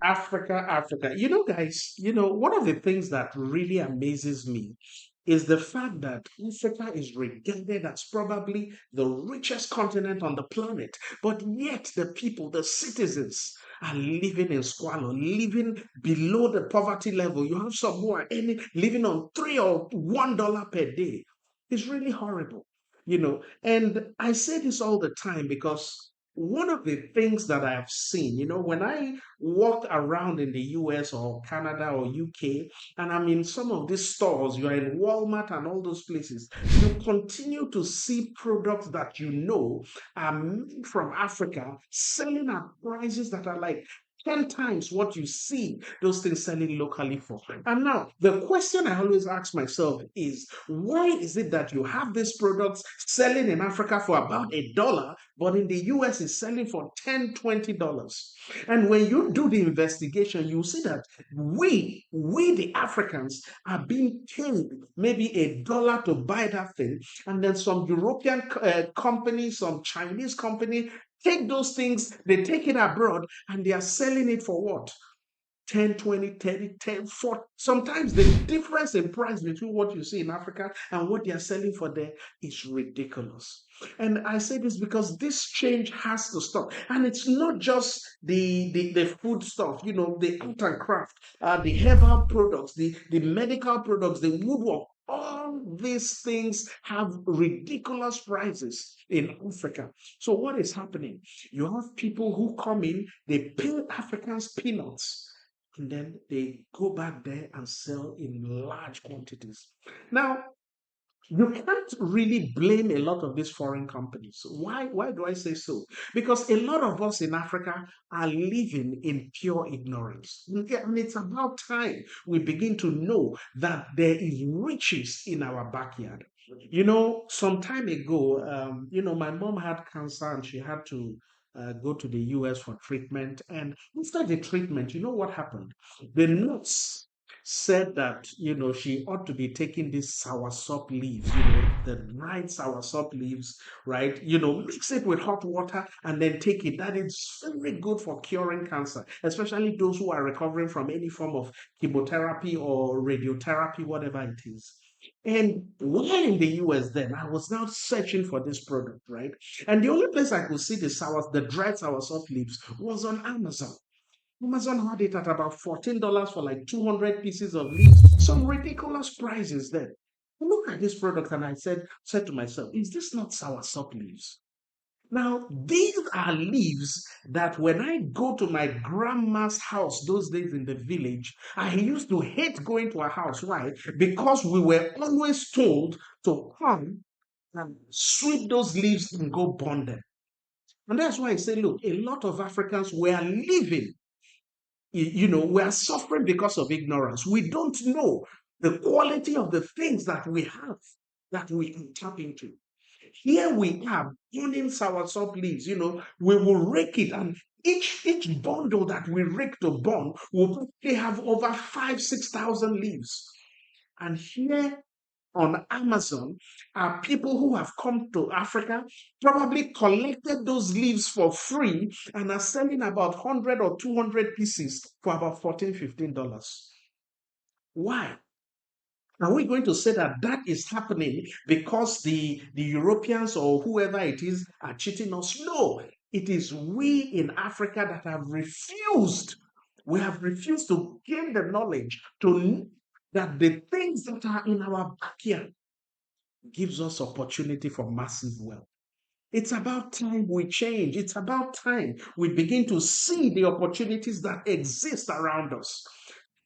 Africa, Africa. Guys, one of the things that really amazes me is the fact that Africa is regarded as probably the richest continent on the planet, but yet the people, the citizens, are living in squalor, living below the poverty level. You have some who are living on $3 or $1 per day. It's really horrible, And I say this all the time because one of the things that I have seen, when I walk around in the US or Canada or UK, and I'm in some of these stores, you're in Walmart and all those places, you continue to see products that are made from Africa selling at prices that are like 10 times what you see those things selling locally for. And now, the question I always ask myself is why is it that you have these products selling in Africa for about $1, but in the US it's selling for $10, $20? And when you do the investigation, you see that we the Africans are being paid maybe $1 to buy that thing, and then some European company, some Chinese company take those things, they take it abroad, and they are selling it for what? 10, 20, 30, 10, 40. Sometimes the difference in price between what you see in Africa and what they are selling for there is ridiculous. And I say this because this change has to stop. And it's not just the food stuff, the art and craft, the herbal products, the medical products, the woodwork. All these things have ridiculous prices in Africa. So what is happening? You have people who come in, they pay Africans peanuts, and then they go back there and sell in large quantities. Now, you can't really blame a lot of these foreign companies. Why do I say so? Because a lot of us in Africa are living in pure ignorance. Yeah, and it's about time we begin to know that there is riches in our backyard. Some time ago, my mom had cancer and she had to go to the US for treatment. And after the treatment, you know what happened? The nurse said that she ought to be taking these soursop leaves, the dried soursop leaves, right? Mix it with hot water and then take it. That is very good for curing cancer, especially those who are recovering from any form of chemotherapy or radiotherapy, whatever it is. And while in the US, then I was now searching for this product, right? And the only place I could see the dried soursop leaves was on Amazon. Amazon had it at about $14 for like 200 pieces of leaves. Some ridiculous prices then. I look at this product and I said to myself, is this not soursop leaves? Now, these are leaves that when I go to my grandma's house those days in the village, I used to hate going to her house. Why? Because we were always told to come and sweep those leaves and go burn them. And that's why I say, look, a lot of Africans were living, we are suffering because of ignorance. We don't know the quality of the things that we have that we can tap into. Here we are burning soursop leaves. We will rake it, and each bundle that we rake to burn will probably have over 5, 6,000 leaves. And here on Amazon are people who have come to Africa, probably collected those leaves for free, and are selling about 100 or 200 pieces for about $14, $15. Why? Are we going to say that that is happening because the Europeans or whoever it is are cheating us? No, it is we in Africa that have refused. We have refused to gain the knowledge to know that the things that are in our backyard gives us opportunity for massive wealth. It's about time we change. It's about time we begin to see the opportunities that exist around us.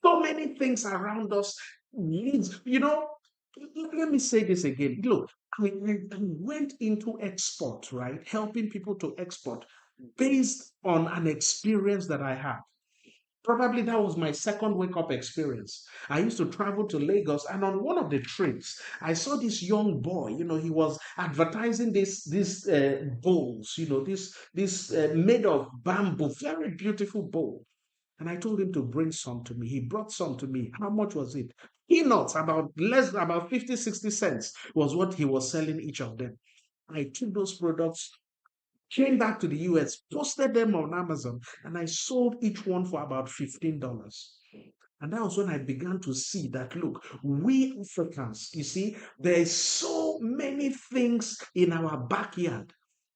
So many things around us needs, let me say this again. Look, I went into export, right? Helping people to export based on an experience that I had. Probably that was my second wake up experience. I used to travel to Lagos, and on one of the trips, I saw this young boy. He was advertising this bowls. This made of bamboo, very beautiful bowl. And I told him to bring some to me. He brought some to me. How much was it? Peanuts, about 50, 60 cents was what he was selling each of them. I took those products came back to the US, posted them on Amazon, and I sold each one for about $15. And that was when I began to see that, look, we Africans, you see, there's so many things in our backyard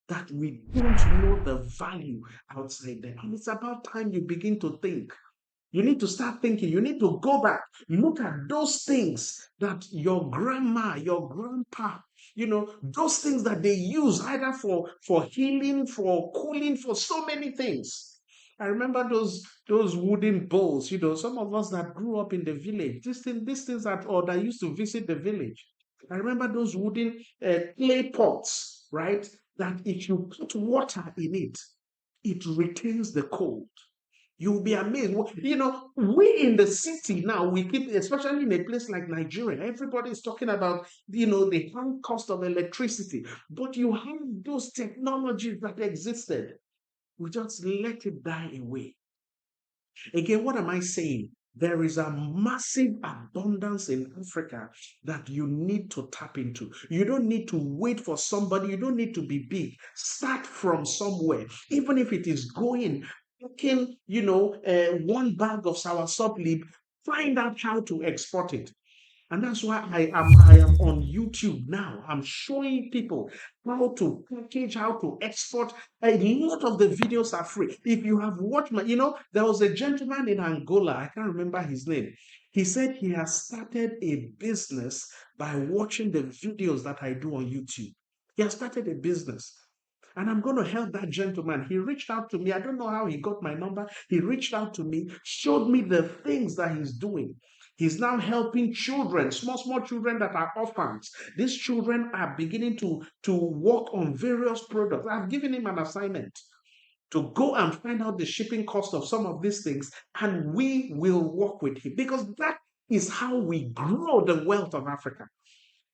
that we don't know the value outside there. And it's about time you begin to think. You need to start thinking. You need to go back. Look at those things that your grandma, your grandpa, those things that they use either for healing, for cooling, for so many things. I remember those wooden bowls. Some of us that grew up in the village, these things or that used to visit the village. I remember those wooden clay pots, right? That if you put water in it, it retains the cold. You'll be amazed. We in the city now, we keep, especially in a place like Nigeria, everybody is talking about, the high cost of electricity. But you have those technologies that existed. We just let it die away. Again, what am I saying? There is a massive abundance in Africa that you need to tap into. You don't need to wait for somebody. You don't need to be big. Start from somewhere. Even if it is taking, one bag of sour lip, find out how to export it. And that's why I am on YouTube now. I'm showing people how to package, how to export. A lot of the videos are free. If you have watched there was a gentleman in Angola, I can't remember his name. He said he has started a business by watching the videos that I do on YouTube. He has started a business. And I'm going to help that gentleman. He reached out to me. I don't know how he got my number. He reached out to me, showed me the things that he's doing. He's now helping children, small children that are orphans. These children are beginning to work on various products. I've given him an assignment to go and find out the shipping cost of some of these things, and we will work with him because that is how we grow the wealth of Africa.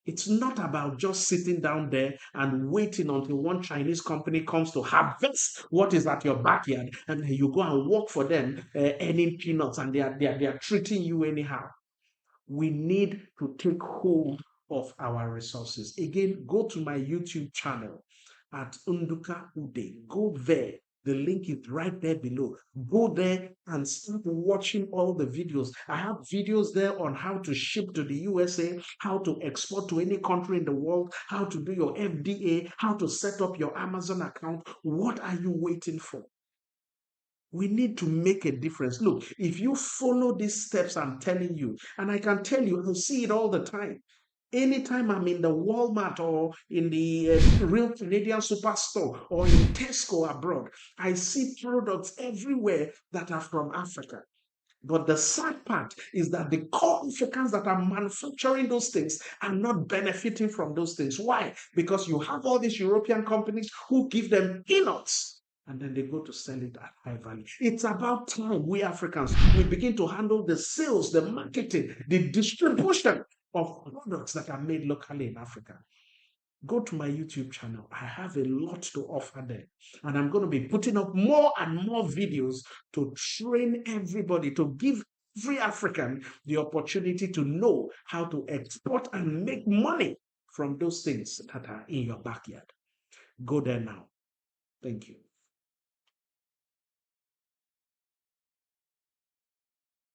It's not about just sitting down there and waiting until one Chinese company comes to harvest what is at your backyard, and then you go and work for them, earning peanuts, and they are treating you anyhow. We need to take hold of our resources. Again, go to my YouTube channel at Unduka Ude. Go there. The link is right there below. Go there and start watching all the videos. I have videos there on how to ship to the USA, how to export to any country in the world, how to do your FDA, how to set up your Amazon account. What are you waiting for? We need to make a difference. Look, if you follow these steps I'm telling you, and I can tell you, I see it all the time. Anytime I'm in the Walmart or in the Real Canadian Superstore or in Tesco abroad, I see products everywhere that are from Africa. But the sad part is that the core Africans that are manufacturing those things are not benefiting from those things. Why? Because you have all these European companies who give them peanuts and then they go to sell it at high value. It's about time we Africans, we begin to handle the sales, the marketing, the distribution of products that are made locally in Africa. Go to my YouTube channel. I have a lot to offer there. And I'm going to be putting up more and more videos to train everybody, to give every African the opportunity to know how to export and make money from those things that are in your backyard. Go there now. Thank you.